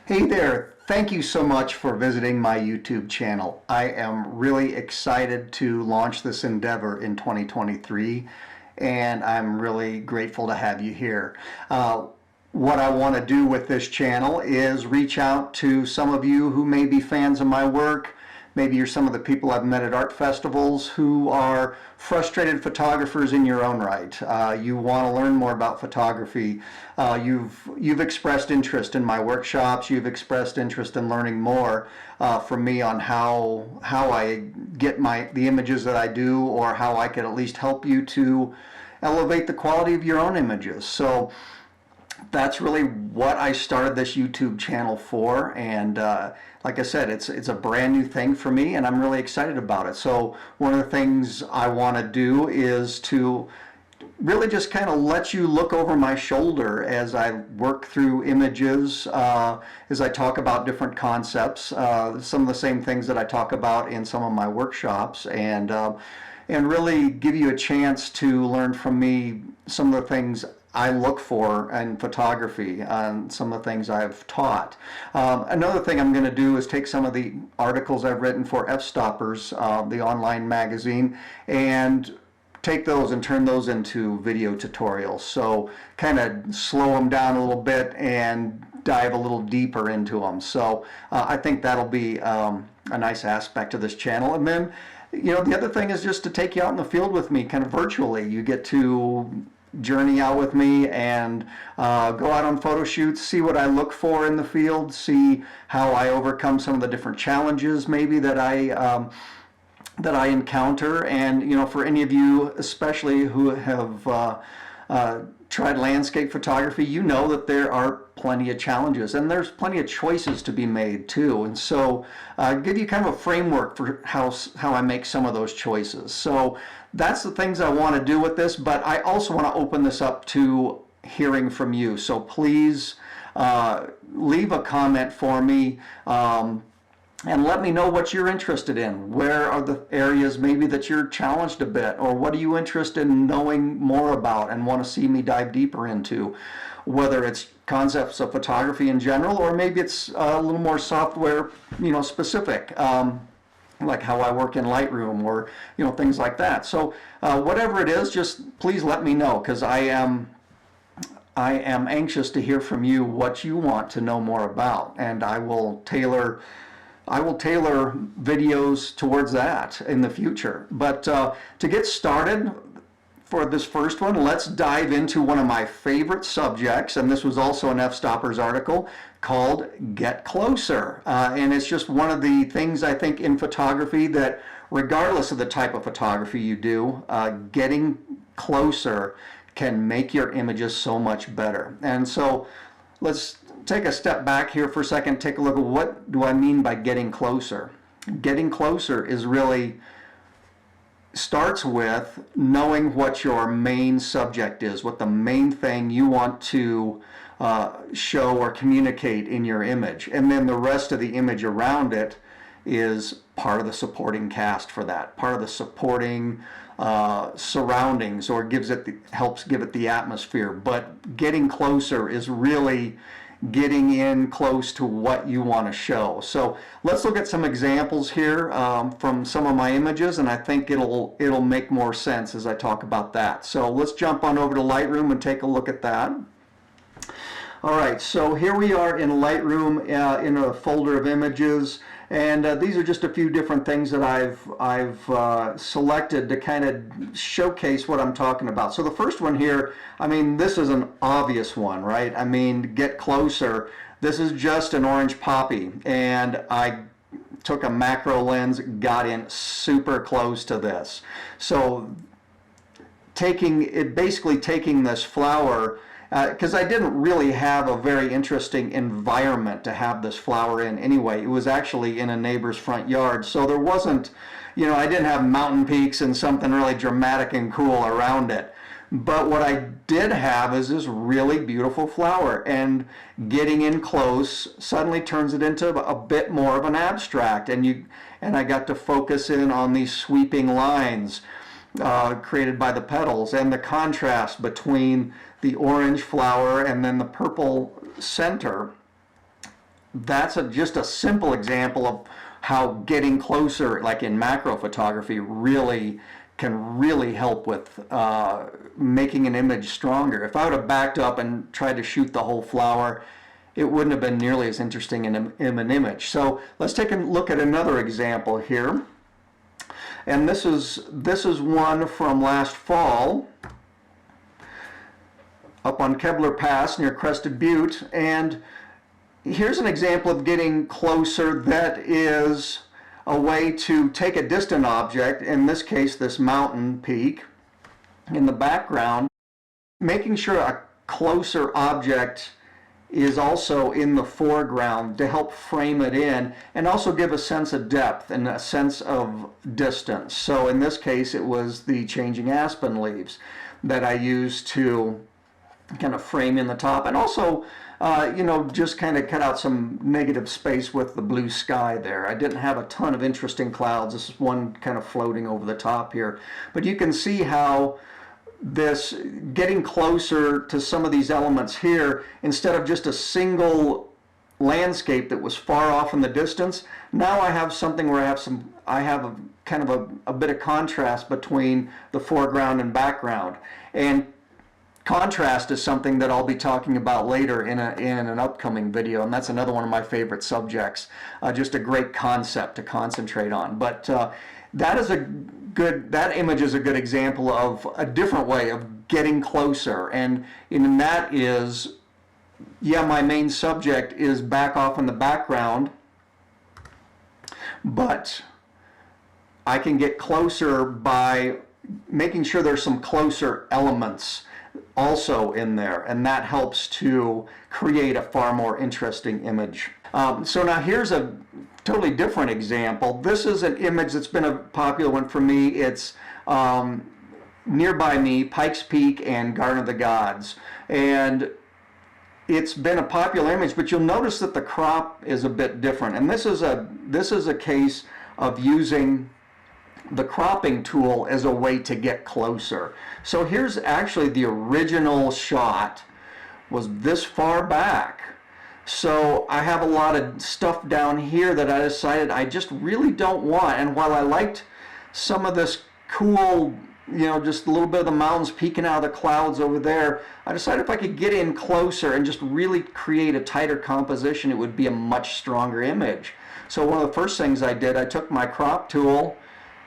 Hey there, thank you so much for visiting my YouTube channel. I am really excited to launch this endeavor in 2023, and I'm really grateful to have you here. What I want to do with this channel is reach out to some of you who may be fans of my work. Maybe you're some of the people I've met at art festivals who are frustrated photographers in your own right. You want to learn more about photography. You've expressed interest in my workshops. You've expressed interest in learning more from me on how I get the images that I do, or how I could at least help you to elevate the quality of your own images. So that's really what I started this YouTube channel for, and like I said, it's a brand new thing for me, and I'm really excited about it. So one of the things I want to do is to really just kind of let you look over my shoulder as I work through images, as I talk about different concepts, some of the same things that I talk about in some of my workshops, and really give you a chance to learn from me some of the things I look for in photography, and some of the things I've taught. Another thing I'm going to do is take some of the articles I've written for F-Stoppers, the online magazine, and take those and turn those into video tutorials. So kind of slow them down a little bit and dive a little deeper into them. So I think that'll be a nice aspect of this channel. And then, the other thing is just to take you out in the field with me, kind of virtually. You get to journey out with me and go out on photo shoots, see what I look for in the field, see how I overcome some of the different challenges maybe that I encounter. And for any of you especially who have tried landscape photography, you know that there are plenty of challenges, and there's plenty of choices to be made too. And so give you kind of a framework for how I make some of those choices. So that's the things I want to do with this, but I also want to open this up to hearing from you. So please leave a comment for me, and let me know what you're interested in. Where are the areas maybe that you're challenged a bit, or what are you interested in knowing more about and want to see me dive deeper into? Whether it's concepts of photography in general, or maybe it's a little more software, specific, like how I work in Lightroom, or things like that. So whatever it is, just please let me know, because I am anxious to hear from you what you want to know more about, and I will tailor videos towards that in the future. But to get started for this first one, let's dive into one of my favorite subjects, and this was also an F-Stoppers article called Get Closer. And it's just one of the things I think in photography that, regardless of the type of photography you do, getting closer can make your images so much better. And so let's take a step back here for a second, take a look at what do I mean by getting closer. Getting closer is really starts with knowing what your main subject is, what the main thing you want to show or communicate in your image, and then the rest of the image around it is part of the supporting cast for that, part of the supporting surroundings, or helps give it the atmosphere. But getting closer is really getting in close to what you want to show. So let's look at some examples here from some of my images, and I think it'll make more sense as I talk about that. So let's jump on over to Lightroom and take a look at that. All right, so here we are in Lightroom in a folder of images, and these are just a few different things that I've selected to kind of showcase what I'm talking about. So the first one here, this is an obvious one, right? Get closer. This is just an orange poppy, and I took a macro lens, got in super close to this. So basically taking this flower, because I didn't really have a very interesting environment to have this flower in anyway. It was actually in a neighbor's front yard, so there wasn't, I didn't have mountain peaks and something really dramatic and cool around it. But what I did have is this really beautiful flower, and getting in close suddenly turns it into a bit more of an abstract, and I got to focus in on these sweeping lines created by the petals, and the contrast between the orange flower and then the purple center just a simple example of how getting closer, like in macro photography, really can really help with making an image stronger. If I would have backed up and tried to shoot the whole flower, it wouldn't have been nearly as interesting in an image. So let's take a look at another example here. And this is one from last fall up on Kebler Pass near Crested Butte. And here's an example of getting closer that is a way to take a distant object, in this case this mountain peak in the background, making sure a closer object is also in the foreground to help frame it in and also give a sense of depth and a sense of distance. So in this case it was the changing aspen leaves that I used to kind of frame in the top, and also you know, just kind of cut out some negative space with the blue sky there. I didn't have a ton of interesting clouds. This is one kind of floating over the top here, but you can see how this getting closer to some of these elements here, instead of just a single landscape that was far off in the distance, now I have something where I have a kind of a bit of contrast between the foreground and background. And contrast is something that I'll be talking about later in an upcoming video, and that's another one of my favorite subjects. Just a great concept to concentrate on. But that image is a good example of a different way of getting closer, and that is, yeah, my main subject is back off in the background, but I can get closer by making sure there's some closer elements also in there, and that helps to create a far more interesting image. So now here's a totally different example. This is an image that's been a popular one for me. It's nearby me, Pikes Peak and Garden of the Gods, and it's been a popular image, but you'll notice that the crop is a bit different, and this is a case of using the cropping tool as a way to get closer. So here's actually the original shot was this far back. So I have a lot of stuff down here that I decided I just really don't want. And while I liked some of this cool, you know, just a little bit of the mountains peeking out of the clouds over there, I decided if I could get in closer and just really create a tighter composition, it would be a much stronger image. So one of the first things I did, I took my crop tool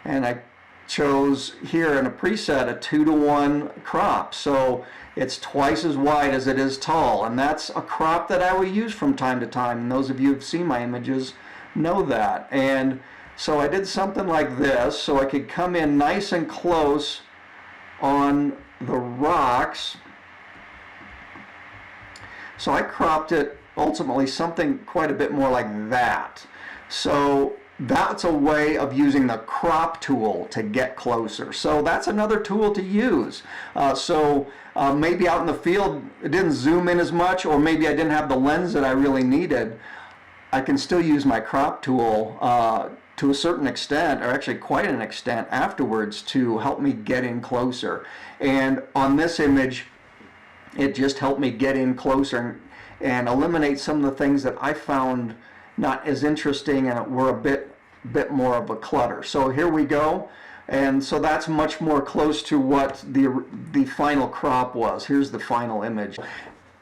and I chose here in a preset a 2:1 crop. So it's twice as wide as it is tall, and that's a crop that I will use from time to time, and those of you who've seen my images know that. And so I did something like this so I could come in nice and close on the rocks. So I cropped it ultimately something quite a bit more like that. So that's a way of using the crop tool to get closer. So that's another tool to use. Maybe out in the field it didn't zoom in as much, or maybe I didn't have the lens that I really needed. I can still use my crop tool to a certain extent, or actually quite an extent afterwards, to help me get in closer. And on this image, it just helped me get in closer and eliminate some of the things that I found not as interesting and were a bit more of a clutter. So here we go, and so that's much more close to what the final crop was. Here's the final image.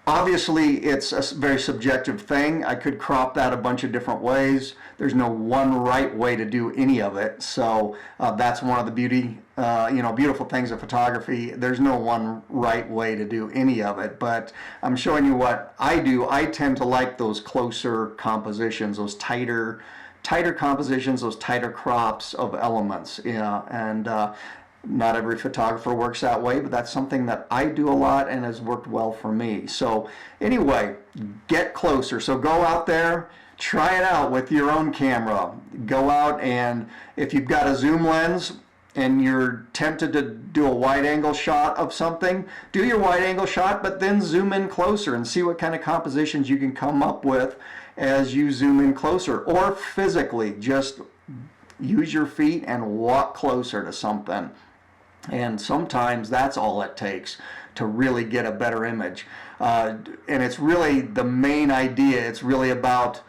Obviously it's a very subjective thing. I could crop that a bunch of different ways. There's no one right way to do any of it. So that's one of the beautiful things of photography. There's no one right way to do any of it, but I'm showing you what I do. I tend to like those closer compositions, those tighter compositions, those tighter crops of elements, and not every photographer works that way, but that's something that I do a lot and has worked well for me. So anyway, get closer. So go out there, try it out with your own camera. Go out, and if you've got a zoom lens and you're tempted to do a wide angle shot of something, do your wide angle shot, but then zoom in closer and see what kind of compositions you can come up with as you zoom in closer. Or physically, just use your feet and walk closer to something. And sometimes that's all it takes to really get a better image. And it's really the main idea. It's really about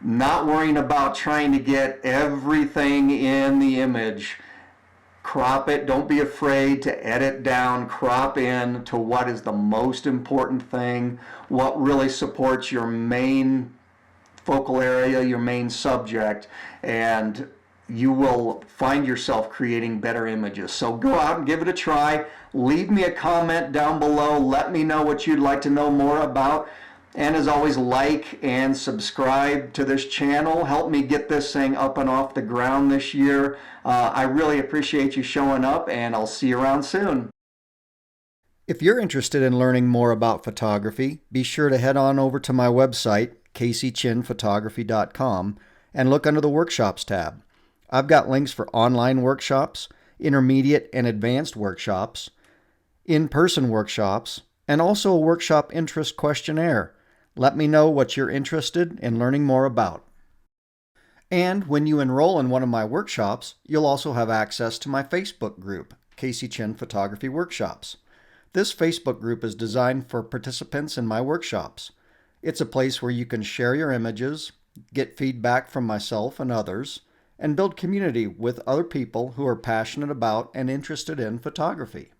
not worrying about trying to get everything in the image. Crop it. Don't be afraid to edit down, crop in to what is the most important thing, what really supports your main focal area, your main subject, and you will find yourself creating better images. So go out and give it a try. Leave me a comment down below. Let me know what you'd like to know more about. And as always, like and subscribe to this channel. Help me get this thing up and off the ground this year. I really appreciate you showing up, and I'll see you around soon. If you're interested in learning more about photography, be sure to head on over to my website, CaseyChinPhotography.com, and look under the Workshops tab. I've got links for online workshops, intermediate and advanced workshops, in-person workshops, and also a workshop interest questionnaire. Let me know what you're interested in learning more about. And when you enroll in one of my workshops, you'll also have access to my Facebook group, Casey Chin Photography Workshops. This Facebook group is designed for participants in my workshops. It's a place where you can share your images, get feedback from myself and others, and build community with other people who are passionate about and interested in photography.